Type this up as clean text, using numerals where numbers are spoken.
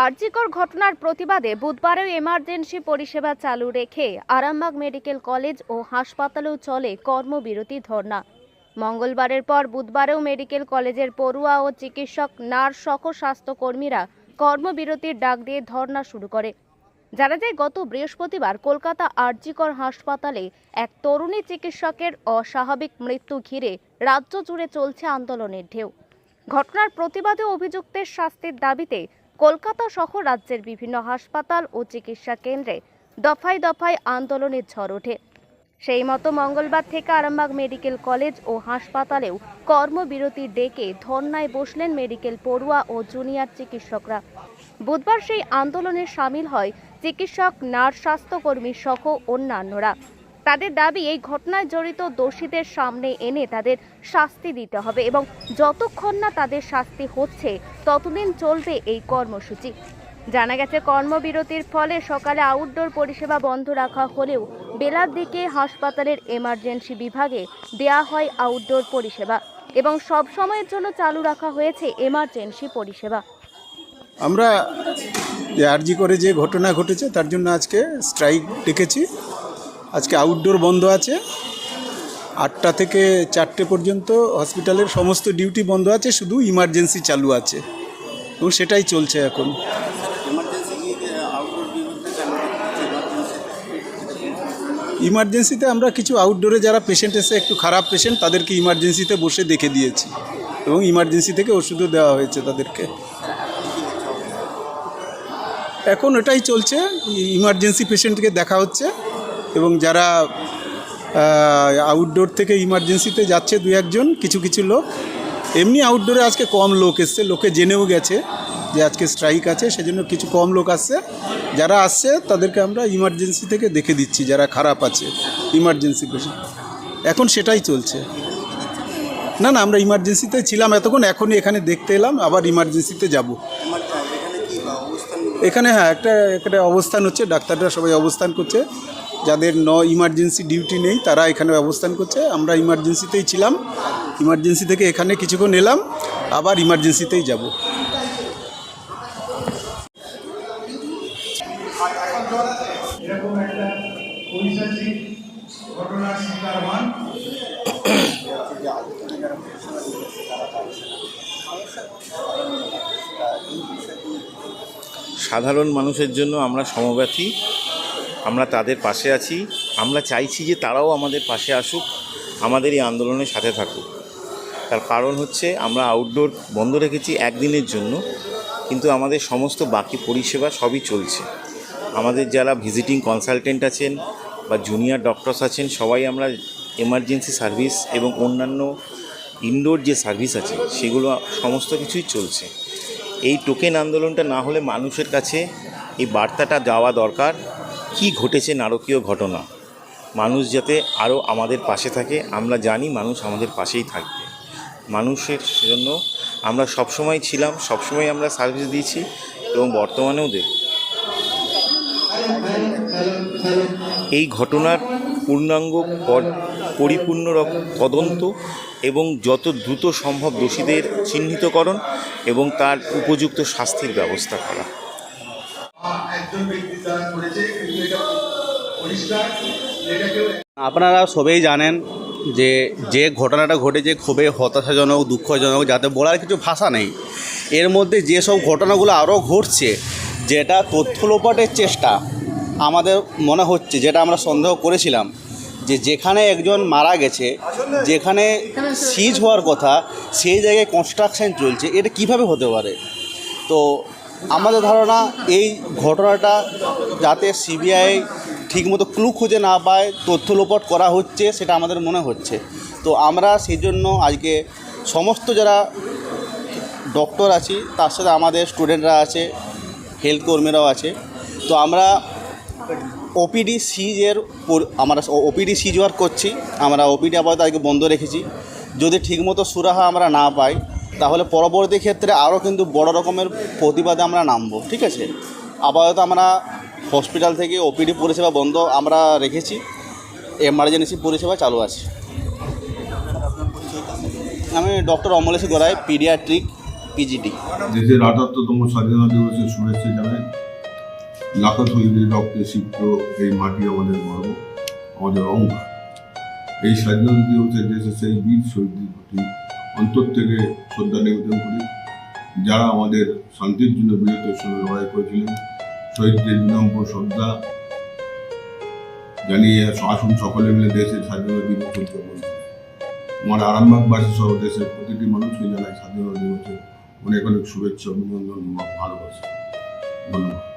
আরজিকর ঘটনার প্রতিবাদে বুধবারেও এমার্জেন্সি পরিষেবা চালু রেখে আরামবাগ মেডিকেল কলেজ ও হাসপাতালেও চলে কর্মবিরতি ধর্না। মঙ্গলবারের পর বুধবারেও মেডিকেল কলেজের পড়ুয়া ও চিকিৎসক, নার্স সহ স্বাস্থ্যকর্মীরা কর্মবিরতির ডাক দিয়ে ধর্না শুরু করে। জানা যায়, গত বৃহস্পতিবার কলকাতা আরজিকর হাসপাতালে এক তরুণী চিকিৎসকের অস্বাভাবিক মৃত্যু ঘিরে রাজ্য জুড়ে চলছে আন্দোলনের ঢেউ। ঘটনার প্রতিবাদে অভিযুক্তের শাস্তির দাবিতে কলকাতা সহ রাজ্যের বিভিন্ন হাসপাতাল ও চিকিৎসা কেন্দ্রে দফায় দফায় আন্দোলনের ঝড় ওঠে। সেই মতো মঙ্গলবার থেকে আরামবাগ মেডিকেল কলেজ ও হাসপাতালেও কর্মবিরতি ডেকে ধর্নায় বসলেন মেডিকেল পড়ুয়া ও জুনিয়র চিকিৎসকরা। বুধবার সেই আন্দোলনে সামিল হয় চিকিৎসক, নার্স, স্বাস্থ্যকর্মী সহ অন্যান্যরা। তাদের দাবি, এই ঘটনায় জড়িত দোষীদের সামনে এনে তাদের শাস্তি দিতে হবে এবং যতক্ষণ না তাদের শাস্তি হচ্ছে ততদিন চলবে এই কর্মসূচি। জানা গেছে, কর্মবিরতির ফলে সকালে আউটডোর পরিষেবা বন্ধ রাখা হলেও বেলার দিকে হাসপাতালের এমার্জেন্সি বিভাগে দেয়া হয় আউটডোর পরিষেবা এবং সব সময়ের জন্য চালু রাখা হয়েছে এমার্জেন্সি পরিষেবা। আমরা আরজি করে যে ঘটনা ঘটেছে তার জন্য আজকে স্ট্রাইক ডেকেছি। আজকে আউটডোর বন্ধ আছে, 8টা থেকে 4টে পর্যন্ত হসপিটালের সমস্ত ডিউটি বন্ধ আছে, শুধু ইমার্জেন্সি চালু আছে এবং সেটাই চলছে এখন। ইমার্জেন্সিতে আমরা কিছু আউটডোরে যারা পেশেন্ট এসে একটু খারাপ পেশেন্ট তাদেরকে ইমার্জেন্সিতে বসে দেখে দিয়েছি এবং ইমার্জেন্সি থেকে ওষুধও দেওয়া হয়েছে তাদেরকে। এখন এটাই চলছে, ইমার্জেন্সি পেশেন্টকে দেখা হচ্ছে এবং যারা আউটডোর থেকে ইমার্জেন্সিতে যাচ্ছে 2-1 কিছু লোক। এমনি আউটডোরে আজকে কম লোক এসছে, লোকে জেনেও গেছে যে আজকে স্ট্রাইক আছে, সেজন্য কিছু কম লোক আসছে। যারা আসছে তাদেরকে আমরা ইমার্জেন্সি থেকে দেখে দিচ্ছি, যারা খারাপ আছে ইমার্জেন্সি পেশেন্ট। এখন সেটাই চলছে। না, আমরা ইমার্জেন্সিতে ছিলাম এতক্ষণ, এখনই এখানে দেখতে এলাম, আবার ইমার্জেন্সিতে যাব। এখানে একটা অবস্থান হচ্ছে, ডাক্তাররা সবাই অবস্থান করছে। যাদের ইমার্জেন্সি ডিউটি নেই তারা এখানে অবস্থান করছে। আমরা ইমার্জেন্সিতেই ছিলাম, ইমার্জেন্সি থেকে এখানে কিছুক্ষণ এলাম, আবার ইমার্জেন্সিতেই যাব। সাধারণ মানুষের জন্য আমরা সমব্যথী, আমরা তাদের পাশে আছি। আমরা চাইছি যে তারাও আমাদের পাশে আসুক, আমাদের এই আন্দোলনের সাথে থাকুক। তার কারণ হচ্ছে, আমরা আউটডোর বন্ধ রেখেছি একদিনের জন্য, কিন্তু আমাদের সমস্ত বাকি পরিষেবা সবই চলছে। আমাদের যারা ভিজিটিং কনসালটেন্ট আছেন বা জুনিয়র ডক্টরস আছেন, সবাই আমরা এমার্জেন্সি সার্ভিস এবং অন্যান্য ইনডোর যে সার্ভিস আছে সেগুলো সমস্ত কিছুই চলছে। এই টোকেন আন্দোলনটা না হলে মানুষের কাছে এই বার্তাটা যাওয়া দরকার, কি ঘটেছে নারকীয় ঘটনা, মানুষ যাতে আরও আমাদের পাশে থাকে। আমরা জানি মানুষ আমাদের পাশেই থাকবে। মানুষের জন্য আমরা সবসময় ছিলাম, সবসময় আমরা সার্ভিস দিয়েছি এবং বর্তমানেও দেব। এই ঘটনার পূর্ণাঙ্গ পরিপূর্ণ তদন্ত এবং যত দ্রুত সম্ভব দোষীদের চিহ্নিতকরণ এবং তার উপযুক্ত শাস্তির ব্যবস্থা করা। আপনারা সবাই জানেন যে ঘটনাটা ঘটেছে খুবই হতাশাজনক, দুঃখজনক, যাতে বলার কিছু ভাষা নেই। এর মধ্যে যেসব ঘটনাগুলো আরও ঘটছে, যেটা তথ্য লোপাটের চেষ্টা আমাদের মনে হচ্ছে, যেটা আমরা সন্দেহ করেছিলাম যে যেখানে একজন মারা গেছে, যেখানে সিজ হওয়ার কথা, সেই জায়গায় কনস্ট্রাকশন চলছে, এটা কিভাবে হতে পারে? তো আমাদের ধারণা এই ঘটনাটা যাতে সিবিআই ঠিকমতো ক্লু খুঁজে না পায়, তথ্য লোপাট করা হচ্ছে, সেটা আমাদের মনে হচ্ছে। তো আমরা সেই জন্য আজকে সমস্ত যারা ডক্টর আছি, তার সাথে আমাদের স্টুডেন্টরা আছে, হেলথ কর্মীরাও আছে। তো আমরা ওপিডি সিজ ওয়ার্ক করছি। আমরা ওপিডি আপাতত আজকে বন্ধ রেখেছি। যদি ঠিকমতো সুরাহা আমরা না পাই, তাহলে পরবর্তী ক্ষেত্রে আরও কিন্তু বড় রকমের প্রতিবাদে আমরা নামবো। ঠিক আছে, আপাতত আমরা হসপিটাল থেকে ওপিডি পরিষেবা বন্ধ আমরা রেখেছি, এমার্জেন্সি পরিষেবা চালু আছে। আমি doctor Amalesh Garai, paediatric, PGD. দেশের ৭৮তম স্বাধীনতা দিবসের শুভেচ্ছা জানাই। লাখো শহীদের রক্তে সিক্ত এই মাটি আমাদের গর্ব, আমাদের অহংকার। এই স্বাধীনতা দিবসে দেশের সেই বীর শহীদদের প্রতি অন্তর থেকে শ্রদ্ধা নিবেদন করি, যারা আমাদের শান্তির জন্য বীরত্বের সঙ্গে লড়াই করেছিলেন। শহীদদের বিনম্র শ্রদ্ধা জানিয়ে আসুন সকলে মিলে দেশের স্বাধীনতা দিবস উদযাপন করি। আমার আরামবাগবাসী সহ দেশের প্রতিটি মানুষকে জানাই স্বাধীনতা দিবসে অনেক অনেক শুভেচ্ছা, অভিনন্দন, ভালোবাসা। ধন্যবাদ।